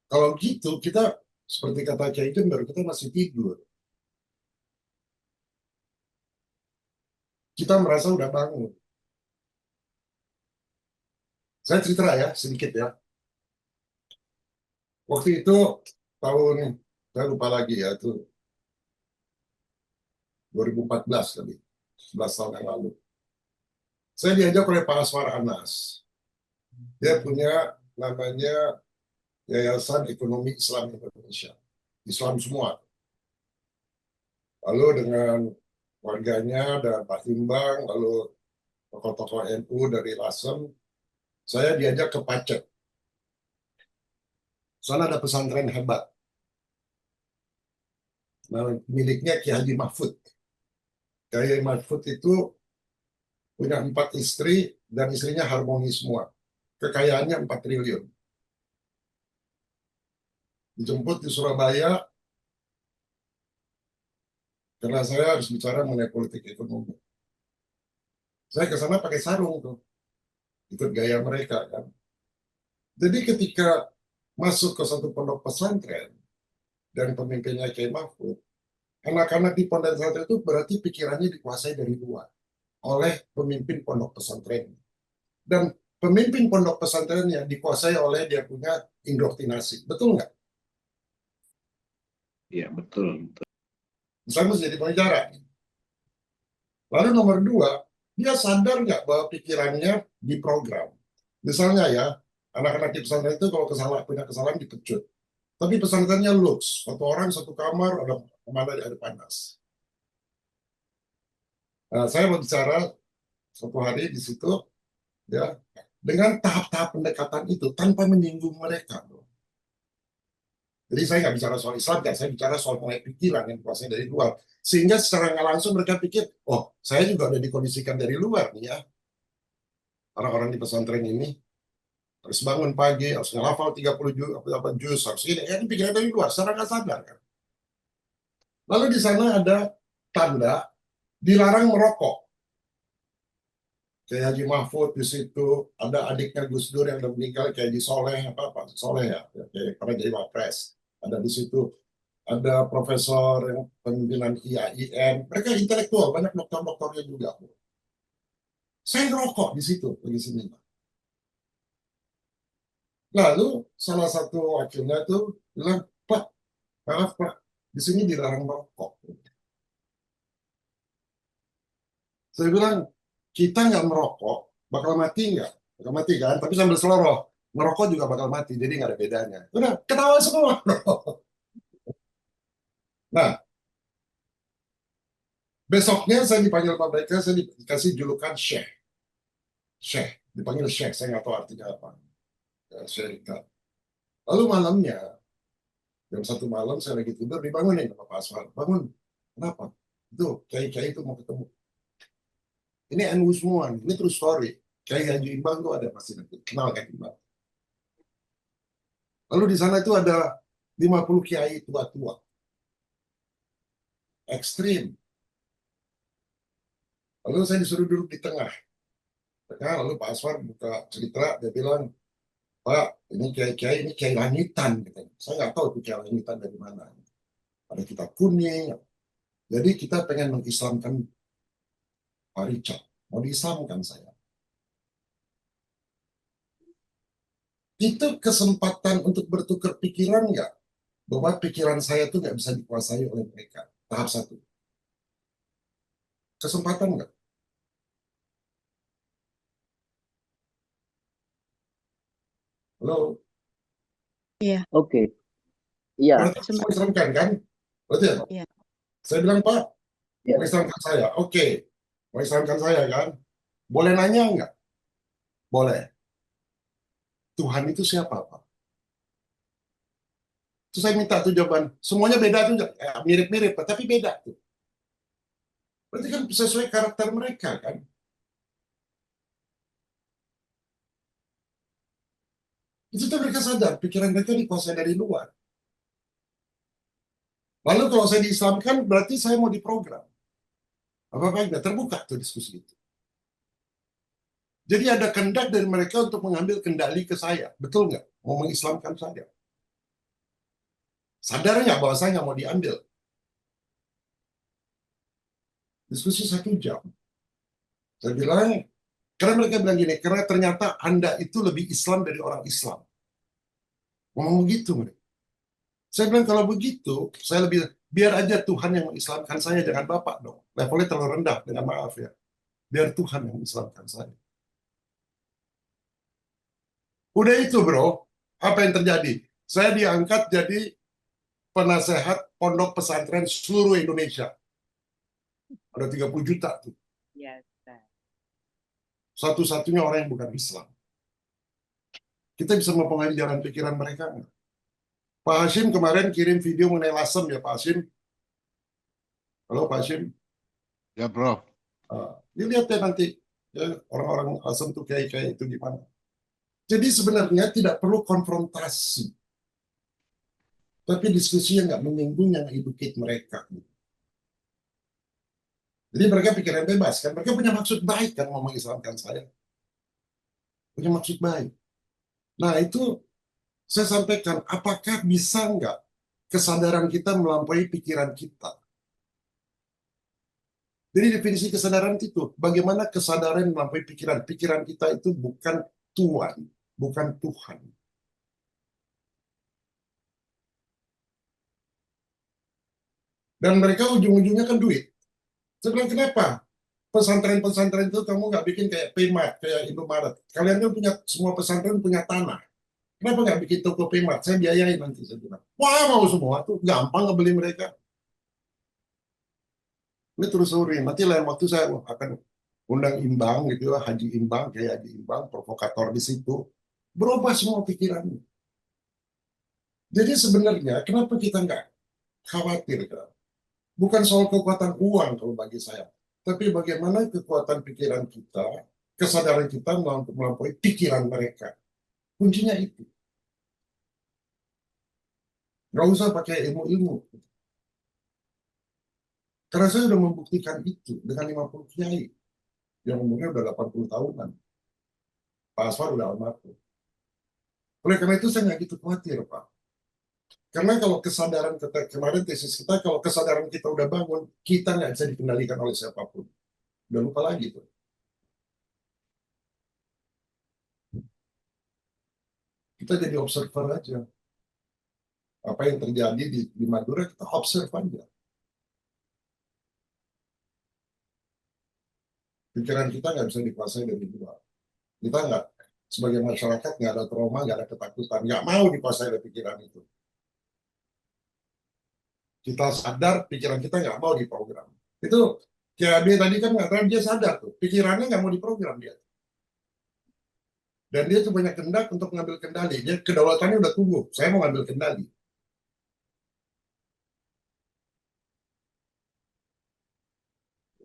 Kalau gitu, kita seperti kata Kiai Jember, kita masih tidur. Kita merasa udah bangun. Saya cerita ya, sedikit ya. Waktu itu, tahun, saya lupa lagi ya, itu 2014 kali, 11 tahun yang lalu. Saya diajak oleh Pak Aswar Anas. Dia punya namanya Yayasan Ekonomi Islam Indonesia. Islam semua. Lalu dengan warganya dan Pak Timbang, lalu tokoh-tokoh NU dari Lasem, saya diajak ke Pacet. Sana ada pesantren hebat. Nah, miliknya Ki Haji Mahfud. Ki Haji Mahfud itu punya 4 istri dan istrinya harmoni semua. Kekayaannya 4 triliun. Dijemput di Surabaya karena saya harus bicara mengenai politik ekonomi. Saya ke sana pakai sarung tuh, ikut gaya mereka kan. Jadi ketika masuk ke satu pondok pesantren dan pemimpinnya Kiai Mahfud, anak-anak di pondok pesantren itu berarti pikirannya dikuasai dari luar oleh pemimpin pondok pesantren. Dan pemimpin pondok pesantrennya dikuasai oleh dia punya indoktrinasi. Betul nggak? Iya, betul. Misalnya jadi pengacara. Lalu nomor 2, dia sadar nggak bahwa pikirannya diprogram. Misalnya ya, anak-anak di pesantren itu kalau punya kesalahan dipecut. Tapi pesantrennya lux, satu orang satu kamar, ada kemana ada panas. Nah, saya mau bicara satu hari di situ, ya, dengan tahap-tahap pendekatan itu tanpa menyinggung mereka. Jadi saya nggak bicara soal Islam, saya bicara soal mulai pikiran yang dikuasai dari luar. Sehingga secara nggak langsung mereka pikir, oh saya juga udah dikondisikan dari luar nih ya. Orang-orang di pesantren ini harus bangun pagi, harus ngelafal 30 juz, harus ini. Ya, ini pikiran dari luar, secara nggak sadar kan. Lalu di sana ada tanda dilarang merokok. Kayak Haji Mahfud di situ, ada adiknya Gus Dur yang udah meninggal, kayak Haji Soleh, apa Soleh ya, kayak pernah jadi wapres. Ada di situ, ada profesor yang pemimpinan IAIN, mereka intelektual, banyak dokter-dokternya juga. Saya ngerokok di situ, di sini. Lalu salah satu wakilnya tuh bilang, Pak, maaf Pak, di sini dilarang merokok. Saya bilang, kita nggak merokok, bakal mati nggak? Bakal mati kan, tapi sambil seloroh. Merokok juga bakal mati, jadi nggak ada bedanya. Udah, ketawa semua. Nah, besoknya saya dipanggil Pak mereka, saya dikasih julukan Syekh. Syekh, dipanggil Syekh, saya nggak tahu artinya apa. Ya, Syekh. Lalu malamnya, jam 1 malam saya lagi tidur, dibangunin sama Pak Aswar. Bangun, kenapa? Itu, kiai-kiai itu mau ketemu. Ini NU semua, ini true story. Kiai Haji Imbang tuh ada pasti nanti, kenal kan Imbang. Lalu di sana itu ada 50 kiai tua-tua. Ekstrim. Lalu saya disuruh duduk di tengah. Lalu Pak Aswar buka cerita, dia bilang, Pak, ini kiai-kiai, ini kiai langitan. Gitu. Saya nggak tahu itu kiai langitan dari mana. Ada kitab kuning. Jadi kita pengen mengislamkan Pak Richard. Mau diislamkan saya. Itu kesempatan untuk bertukar pikiran nggak? Bahwa pikiran saya itu nggak bisa dikuasai oleh mereka. Tahap 1. Kesempatan nggak? Halo? Iya. Oke. Iya. Berarti mau islamkan kan? Berarti ya? Iya. Saya bilang, Pak, Ya. mau islamkan saya. Oke. Mau islamkan saya kan? Boleh nanya nggak? Boleh. Tuhan itu siapa, Pak? Terus saya minta tuh jawaban. Semuanya beda tuh, mirip-mirip, tapi beda tuh. Berarti kan sesuai karakter mereka kan? Itu tuh mereka sadar, pikiran mereka dikuasai dari luar. Lalu kalau saya diislamkan, berarti saya mau diprogram. Apa-apa enggak terbuka tuh diskusi itu. Jadi ada kehendak dari mereka untuk mengambil kendali ke saya. Betul nggak? Mau mengislamkan saya. Sadar nggak bahwa saya nggak mau diambil? Diskusi 1 jam. Saya bilang, karena mereka bilang gini, karena ternyata Anda itu lebih Islam dari orang Islam. Ngomong begitu mereka. Saya bilang kalau begitu, saya lebih biar aja Tuhan yang mengislamkan saya, jangan Bapak dong. Levelnya terlalu rendah, dengan maaf ya. Biar Tuhan yang mengislamkan saya. Udah itu bro, apa yang terjadi? Saya diangkat jadi penasehat pondok pesantren seluruh Indonesia. Ada 30 juta tuh. Yes. Satu-satunya orang yang bukan Islam. Kita bisa mempengaruhi jalan pikiran mereka nggak? Pak Hashim kemarin kirim video mengenai lasem ya Pak Hashim. Halo Pak Hashim. Ya, bro. Dilihat ya nanti ya, orang-orang lasem tuh kayak itu gimana. Jadi sebenarnya tidak perlu konfrontasi. Tapi diskusi yang nggak menyinggung, yang educate mereka. Jadi mereka pikiran bebas kan. Mereka punya maksud baik kan mau mengislamkan saya. Punya maksud baik. Nah itu saya sampaikan, apakah bisa nggak kesadaran kita melampaui pikiran kita? Jadi definisi kesadaran itu, bagaimana kesadaran melampaui pikiran. Pikiran kita itu bukan Tuhan, bukan Tuhan. Dan mereka ujung-ujungnya kan duit. Saya bilang, kenapa? Pesantren-pesantren itu kamu nggak bikin kayak Pmart, kayak Indomaret. Kalian kan punya, semua pesantren punya tanah. Kenapa nggak bikin toko Pmart? Saya biayain nanti. Saya bilang, wah mau semua tuh, gampang ngebeli mereka. Ini terus sore. Nanti lain waktu saya akan undang Imbang gitu ya, Haji Imbang, kayak Haji Imbang, provokator di situ. Berubah semua pikirannya. Jadi sebenarnya kenapa kita nggak khawatir kan? Bukan soal kekuatan uang kalau bagi saya, tapi bagaimana kekuatan pikiran kita, kesadaran kita melampaui pikiran mereka. Kuncinya itu. Nggak usah pakai ilmu-ilmu. Karena saya sudah membuktikan itu dengan 50 kiai yang umurnya udah 80 tahunan. Pak Aswar udah almarhum. Oleh karena itu saya nggak gitu khawatir, Pak. Karena kalau kesadaran kita, kemarin tesis kita, kalau kesadaran kita udah bangun, kita nggak bisa dikendalikan oleh siapapun. Udah lupa lagi tuh. Kita jadi observer aja. Apa yang terjadi di Madura, kita observe aja. Pikiran kita nggak bisa dikuasai dari luar. Kita nggak, sebagai masyarakat, nggak ada trauma, nggak ada ketakutan. Nggak mau dikuasai oleh pikiran itu. Kita sadar, pikiran kita nggak mau diprogram. Itu kayak dia tadi kan nggak tahu, dia sadar tuh. Pikirannya nggak mau diprogram dia. Dan dia tuh banyak kendak untuk mengambil kendali. Dia kedaulatannya udah tumbuh. Saya mau ngambil kendali.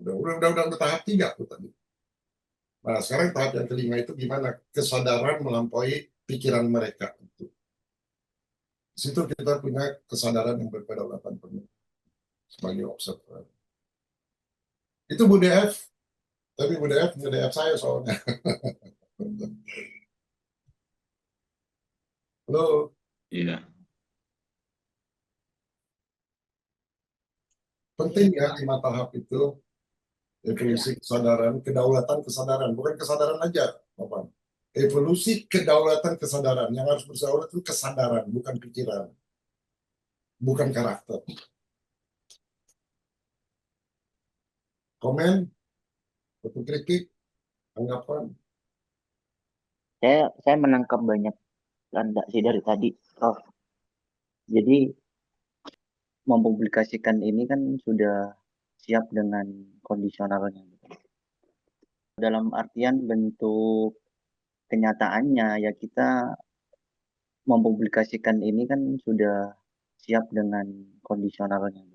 Udah tahap 3 tuh tadi. Nah, sekarang tahap yang kelima itu gimana? Kesadaran melampaui pikiran mereka itu. Di situ kita punya kesadaran yang berkedaulatan penuh sebagai observer. Itu Bu DF, tapi Bu DF saya soalnya. Halo. Iya. Penting ya 5 tahap itu. Evolusi kesadaran, kedaulatan kesadaran, bukan kesadaran aja, Bapak. Evolusi kedaulatan kesadaran. Yang harus berdaulat itu kesadaran, bukan pikiran, bukan karakter. Komen, kritik, anggapan. Saya menangkap banyak tanda sih dari tadi, Prof. Jadi mempublikasikan ini kan sudah siap dengan kondisionalnya. Dalam artian bentuk kenyataannya ya kita mempublikasikan ini kan sudah siap dengan kondisionalnya.